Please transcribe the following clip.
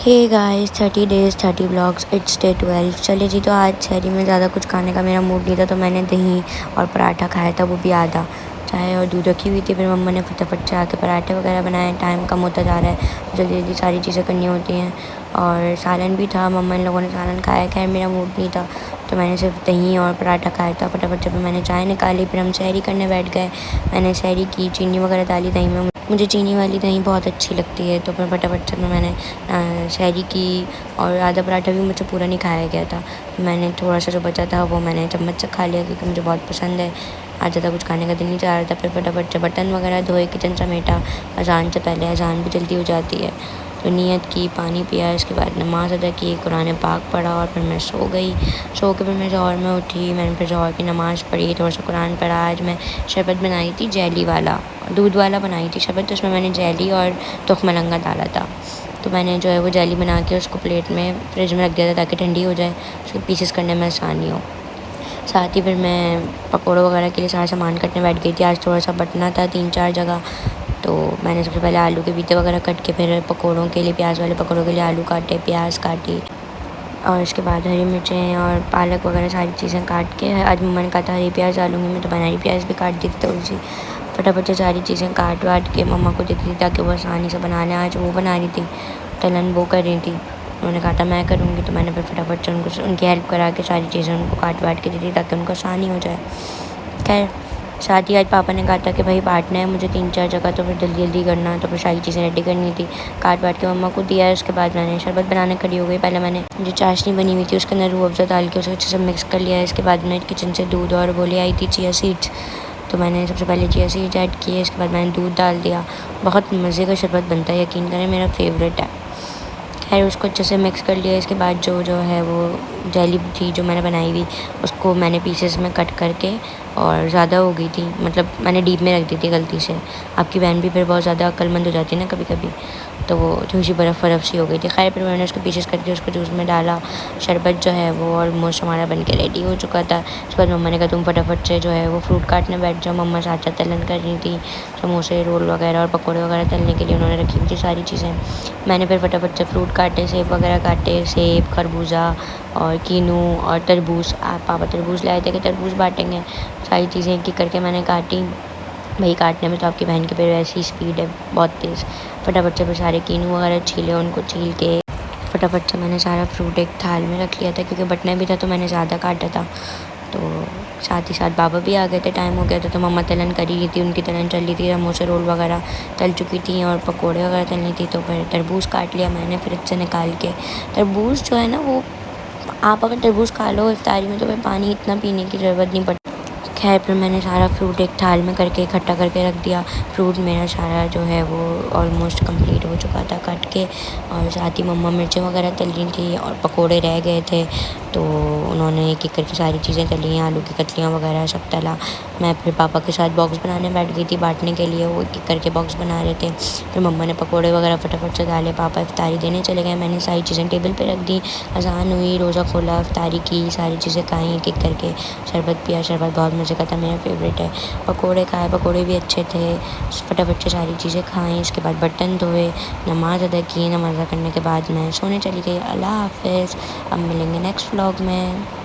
Hey guys 30 days 30 blogs it's day 12। चलिए जी, तो आज शहरी में ज़्यादा कुछ खाने का मेरा मूड नहीं था, तो मैंने दही और पराठा खाया था, वो भी आधा। चाय और दूध रखी हुई थी, फिर मम्मा ने फटाफट से आके पराठे वगैरह बनाए। टाइम कम होता जा रहा है, जल्दी जल्दी सारी चीज़ें करनी होती हैं। और सालन भी था, मम्मा इन लोगों ने सालन खाया। खैर मेरा मूड नहीं था, तो मैंने सिर्फ दही और पराठा खाया था। फटाफट से फिर मैंने चाय निकाली, फिर हम सहरी करने बैठ गए। मैंने सहरी की, चीनी वगैरह डाली दही में। मुझे चीनी वाली दही बहुत अच्छी लगती है, तो फिर फटाफट से मैंने सहरी की। और आधा पराठा भी मुझसे पूरा नहीं खाया गया था, मैंने थोड़ा सा जो बचा था वो मैंने चम्मच से खा लिया, क्योंकि मुझे बहुत पसंद है। आज ज़्यादा कुछ खाने का दिल नहीं चाह रहा था। फिर फटाफट से बर्तन वगैरह धोए, किचन समेटा। अज़ान से पहले, अज़ान भी जल्दी हो जाती है, तो नियत की, पानी पिया, इसके बाद नमाज़ अदा की, कुरान पाक पढ़ा और फिर मैं सो गई। सो के फिर मैं ज़ोहर में उठी, मैंने फिर ज़ोहर की नमाज़ पढ़ी, थोड़ा सा कुरान पढ़ा। आज मैं शरबत बनाई थी, जेली वाला, दूध वाला बनाई थी शरबत, तो उसमें मैंने जेली और तुख मलंगा डाला था। तो मैंने जो है वो जेली बना के उसको प्लेट में फ्रिज में रख दिया था, ताकि ठंडी हो जाए, उसको पीसेस करने में आसानी हो। साथ ही फिर मैं पकौड़ों वगैरह के लिए सारा सामान कटने बैठ गई थी। आज थोड़ा सा बटना था 3-4 जगह, तो मैंने सबसे पहले आलू के बीते वगैरह कट के, फिर पकौड़ों के लिए, प्याज वाले पकौड़ों के लिए आलू काटे, प्याज काटी, और इसके बाद हरी मिर्चें और पालक वगैरह सारी चीज़ें काट के, आज मम्मा ने कहा था हरी प्याज डालूँगी मैं, तो मैंने हरी प्याज भी काट दी थी थोड़ी सी। फटाफट से सारी चीज़ें काट वाट के मम्मा को देती थी, ताकि वो आसानी से बना लें। आज वो बना रही थी, तलन वो कर रही थी। उन्होंने कहा था मैं करूँगी, तो मैंने फिर फटाफट से उनको उनकी हेल्प करा के सारी चीज़ें उनको काट वाट के दी थी, ताकि उनको आसानी हो जाए। खैर साथ ही आज पापा ने कहा था कि भाई बांटना है मुझे 3-4 जगह, तो फिर जल्दी जल्दी करना, तो फिर सारी चीज़ें रेडी करनी थी। काट वाट के मम्मा को दिया। उसके बाद मैंने शरबत बनाने खड़ी हो गई। पहले मैंने जो चाशनी बनी हुई थी उसके अंदर रूह अफ़ज़ा डाल के उसे अच्छे से मिक्स कर लिया है। इसके बाद मैंने किचन से दूध और वो ले आई थी चिया सीड्स, तो मैंने सबसे पहले चिया सीड्स ऐड किए। इसके बाद मैंने दूध डाल दिया। बहुत मज़े का शरबत बनता है, यकीन करें मेरा फेवरेट है। खैर उसको अच्छे से मिक्स कर लिया। इसके बाद जो है वो जेली थी जो मैंने बनाई हुई, उसको मैंने पीसेस में कट करके, और ज़्यादा हो गई थी, मतलब मैंने डीप में रख दी थी गलती से। आपकी बहन भी फिर बहुत ज़्यादा अक्लमंद हो जाती है ना कभी कभी, तो वो थोड़ी सी बर्फ़ सी हो गई थी। खैर फिर मैंने उसको पीसेस करके उसको जूस में डाला। शरबत जो है वो ऑलमोस्ट हमारा बन के रेडी हो चुका था। उसके बाद मम्मा ने कहा तुम फटाफट से जो है वो फ्रूट काटने बैठ जाओ। मम्मा साथ साथ तलन कर रही थी, समोसे रोल वगैरह और पकौड़े वगैरह तलने के लिए उन्होंने रखी हुई थी सारी चीज़ें। मैंने फिर फटाफट से फ्रूट काटे, सेब वगैरह काटे, सेब, खरबूजा और कीनू और तरबूज। पापा तरबूज लाए थे कि तरबूज बांटेंगे। सारी चीज़ें एक एक करके मैंने काटी। भाई काटने में तो आपकी बहन की फिर वैसी स्पीड है, बहुत तेज़। फटाफट से फिर सारे कीनू वगैरह छीले, उनको छील के फटाफट से मैंने सारा फ्रूट एक थाल में रख लिया था, क्योंकि बटना भी था तो मैंने ज़्यादा काटा था। तो साथ ही साथ बाबा भी आ गए थे, टाइम हो गया था, तो मम्मा तलन कर रही थी, उनकी तलन चल रही थी, समोसे रोल वगैरह तल चुकी थी और पकोड़े वगैरह तलनी थी। तो फिर तरबूज काट लिया मैंने फ्रिज से निकाल के। तरबूज जो है ना वो, आप अगर तरबूज खा लो इफ्तारी में, तो फिर पानी इतना पीने की ज़रूरत नहीं पड़ती। खैर फिर मैंने सारा फ्रूट एक थाल में करके इकट्ठा करके रख दिया। फ्रूट मेरा सारा जो है वो ऑलमोस्ट कंप्लीट हो चुका था काट के, और साथ ही मम्मा मिर्चें वगैरह तल रही थी और पकोड़े रह गए थे, तो उन्होंने एक एक करके सारी चीज़ें तली, आलू की कतलियाँ वगैरह सब तला। मैं फिर पापा के साथ बॉक्स बनाने बैठ गई थी बांटने के लिए, वो एक एक करके बॉक्स बना रहे थे। फिर मम्मा ने पकोड़े वगैरह फटाफट से डाले, पापा इफ्तारी देने चले गए। मैंने सारी चीज़ें टेबल पे रख दी। अज़ान हुई, रोज़ा खोला, इफ्तारी की, सारी चीज़ें खाई एक एक करके। शरबत पिया, शरबत बहुत मज़े का था, मेरा फेवरेट है। पकोड़े खाए, पकोड़े भी अच्छे थे। फटाफट से सारी चीज़ें खाई। इसके बाद बर्तन धोए, नमाज़ अदा की। नमाज़ अदा करने के बाद मैं सोने चली गई। अल्लाह हाफ़िज़। अब मिलेंगे नेक्स्ट व्लॉग में।